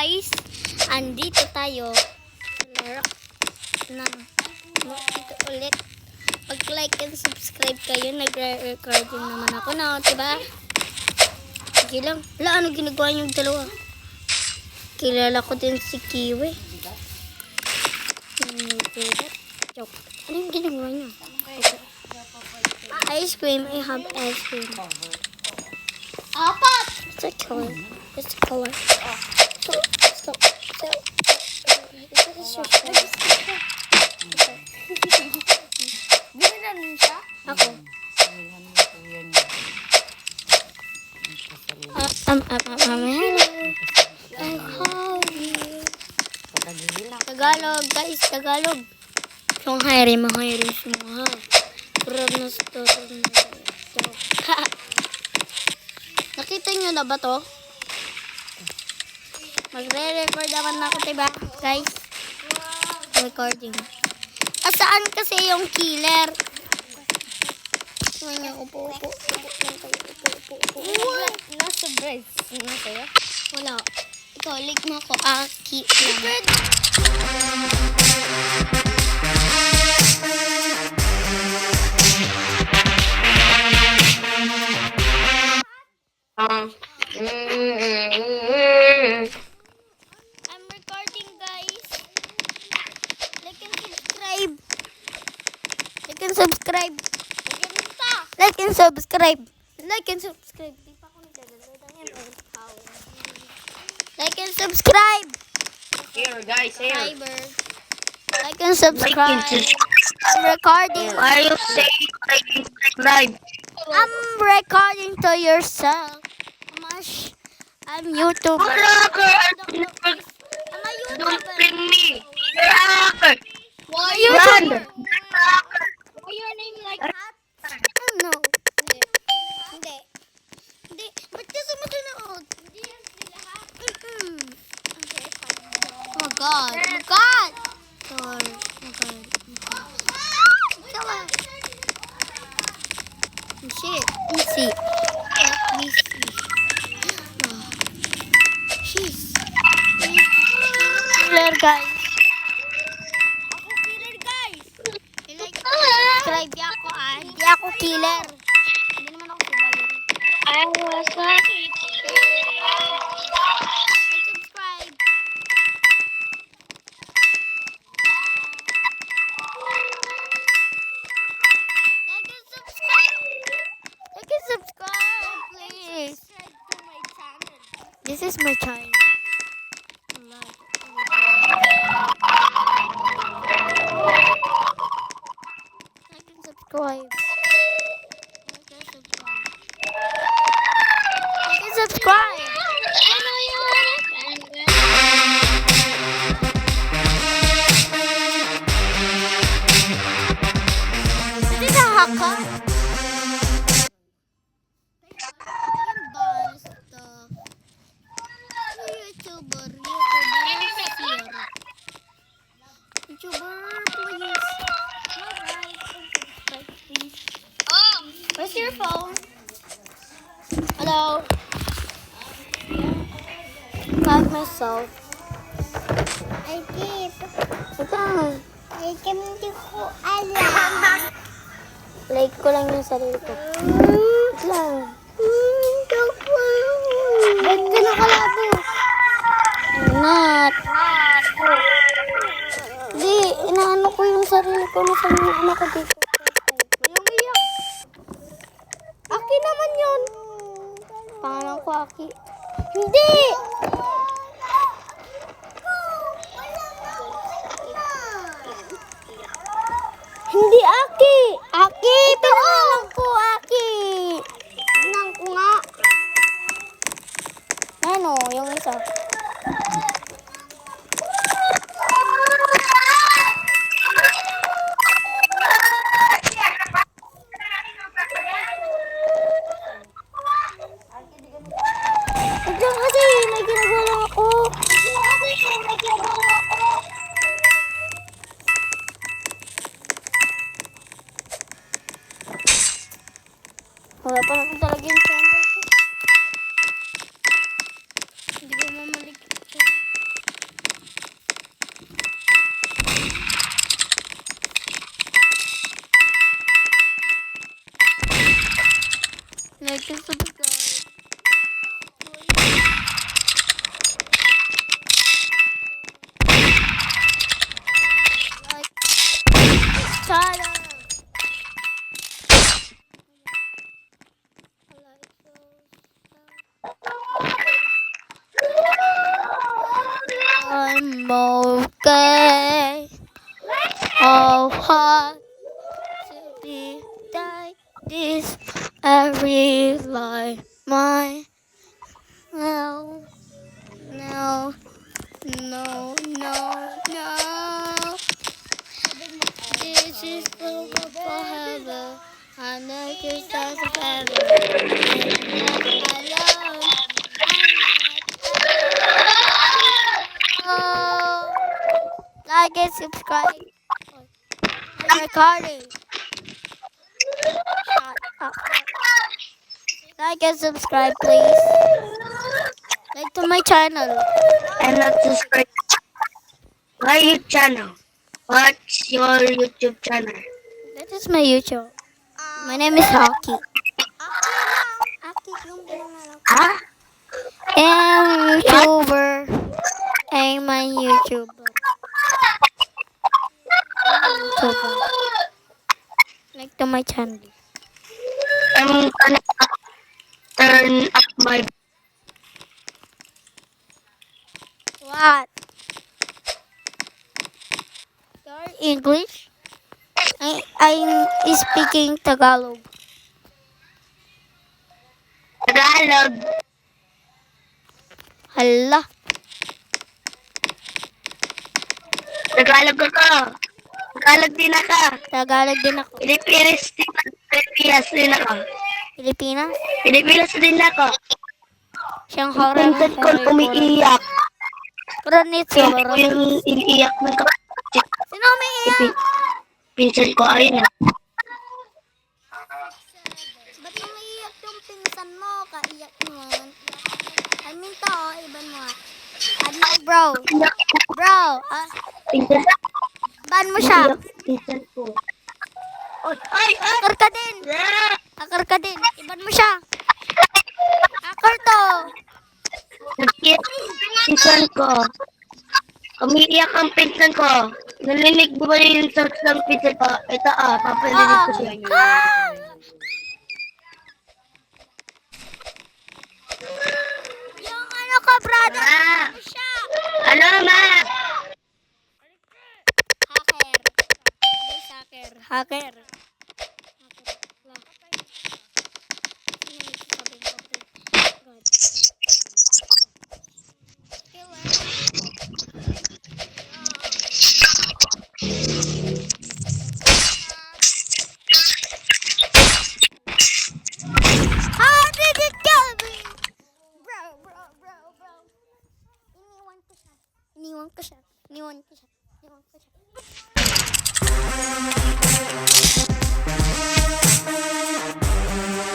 Guys, andito tayo na dito ulit. Pag-like and subscribe kayo, nagre-recording naman ako na, diba? Sige lang. Wala, ano ginagawa niyong dalawa? Kilala ko din si Kiwi. Joke. Ano yung ginagawa niyo? Ice cream. I have ice cream. Apat! What's the color? What's the color? Stop. This is your shirt. Binila niyo siya? Ako. Hello. I love you. Tagalog, guys. Tagalog. Yung hayri semua. Pronos to. Nakita nyo na ba to? Magre-record naman ako, diba? Guys. Recording. Saan kasi yung killer? Upo. Nasa bread. Nasa? Wala. Ikaw, like mo ako. Aki lang. I'm recording, guys. Like and subscribe. Like and subscribe. Like and subscribe. Like and subscribe. Di pa ako nagdadala. Like and subscribe. Here, guys, here. Like and subscribe. I'm recording. Why you say like and subscribe? I'm recording to yourself. Mash. I'm YouTuber. I'm a Don't YouTuber. bring me. You're a hacker. Why Run. Why your name like that? I don't know. Hindi. Ba't ka sumusunod? Hindi yan sila ha? Oh my God. Sorry. Come on. Shit. Let me see. Jeez. Killer, guys. Ako killer, guys. Like, subscribe ako, Hindi ako killer. Hindi naman ako survivor. I was like, Like, subscribe. Like and subscribe, please. This is my channel. Like and subscribe. Like and subscribe. This is a hacker. Where's your phone? Hello. Got myself. I keep. I hindi ko alam. Like ko lang yung sarili ko. Wait lang. Ba't ka nakalabo? Not. Di, inaano ko yung sarili ko. Nasaan yung anak ko dito? Walang iyak. Aki naman yun. Pangalan ko Aki. Hindi! Hindi Aki! Aki! Pinangalan ko Aki! Pinang ko nga. Ano, yung isa. Diyan kasi, may I'm okay. Oh, hard to be like this. Every life, my no, no, no, no, no. This is forever. I know this doesn't forever. I'm not alone. I'm not alone. Like and subscribe. I'm recording. Shut up. Like and subscribe, please. Like to my channel. I'm not subscribed. My YouTube channel. What's your YouTube channel? That is my YouTube. My name is Hockey. Hockey yung pinangalan ko. Ah? I'm YouTuber. I'm my YouTuber. YouTuber. Like to my channel. I'm gonna turn up my... What? Your English? I'm speaking Tagalog. Tagalog. Hala. Tagalog ako. Tagalog din ako. Tagalog din ako. Pilipinas din ako. Pilipinas? Pilipinas din ako. Siyang horror. Pinsan ko umiiyak. Kuranitsu. Kaya ko yung iniiyak ng kapatid. Sino umiiyak? Pinsan ko, ayun. Ba't umiiyak yung pinsan mo? Kaiyak naman. I mean to, iban mo. Ano, bro? Bro, Pinsan ban mo siya. Pinsan ko. Ay! Hacker ka din. Hacker ka din. Iban mo siya. Hacker to. Nagkit. Pinsan ko. Umiiyak ang pinsan ko. Nalinig mo ba yung search ng pinsan ko? Ito papalinig ko siya. Yung ano ka, brother. Ah! Iban mo siya. Ano, ma? Hacker. Yes, hacker. Hacker. How did you kill me? Bro. Iniwan ko siya.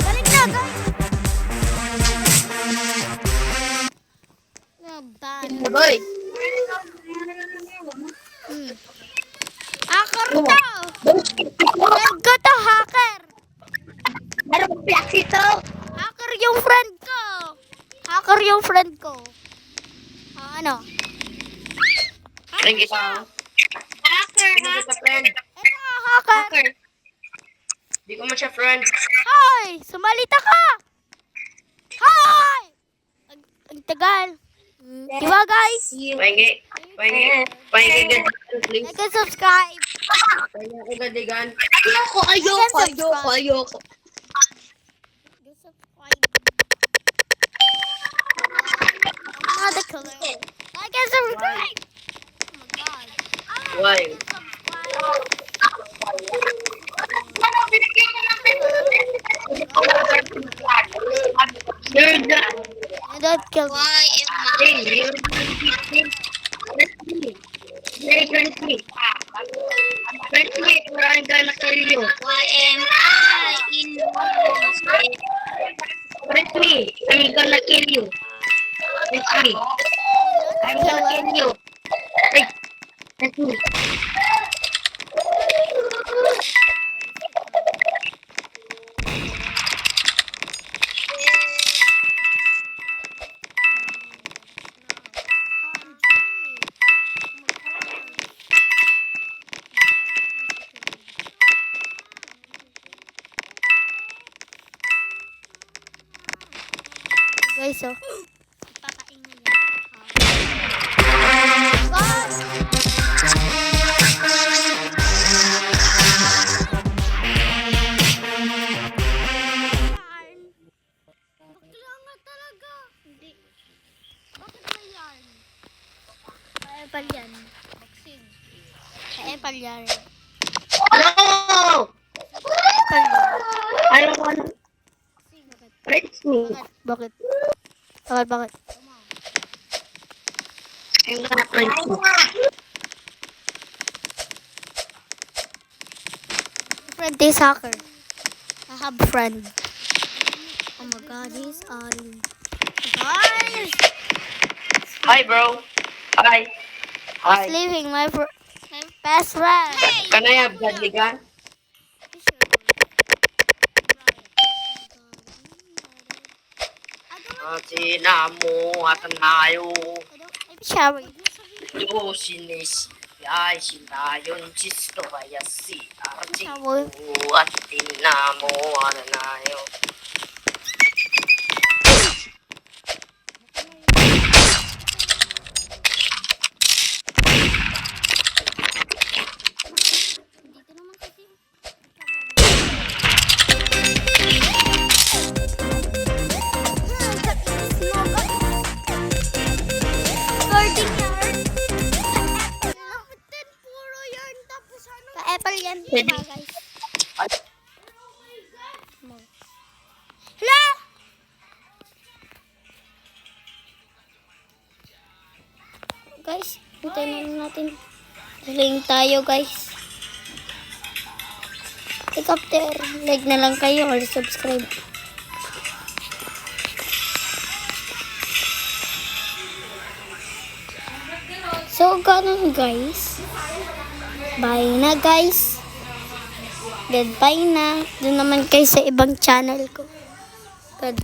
Balik na, guys. Naban. Boy! Hacker to! Friend ko to, hacker! Ano ba flax ito? Hacker yung friend ko! Hacker yung friend ko. Ano? Thank you, Hacker! Hindi ko sa friend. Ito, hacker! Hindi ko mo siya friend. Hoy! Sumalita ka! Hoy! Ang tagal. Diba, guys? Pahingi gadigan, please. Like and subscribe. Pahingi gadigan. Ayoko. Subscribe. Not the color. Like and subscribe. Oh my god. Why? You're done. And don't kill me. You're Currently, I'm gonna kill you. Why am I in Currently, I'm gonna kill you. Currently, I'm gonna kill you. Hey, currently. Guys, oh. Pakain niya yan. Epal yan. Kay Epal yan. No! Epal yan. Ayaw ko ano. Friends me. Bakit? Bakit? Ayaw ko na friends me. Friend is hacker. I have friend. Oh my god, he's on. Guys! Hi, bro. Hi. He's leaving my best friend. Can I have that gun? Sinamo at nayo. I'm sorry. Yosinis. Yay, sinayon chisto kaya si Archie. Sorry. At tinamo at nayo. Dito naman kasi. Garden yarn. Lapitan, puro yarn. Tapos ano? Ka-apple yan. Diba, guys? Hala! Guys, hintayin na natin. Galing tayo, guys. Helicopter. Like na lang kayo or subscribe. So, ganun guys. Bye na guys. Goodbye na. Doon naman kayo sa ibang channel ko. Goodbye.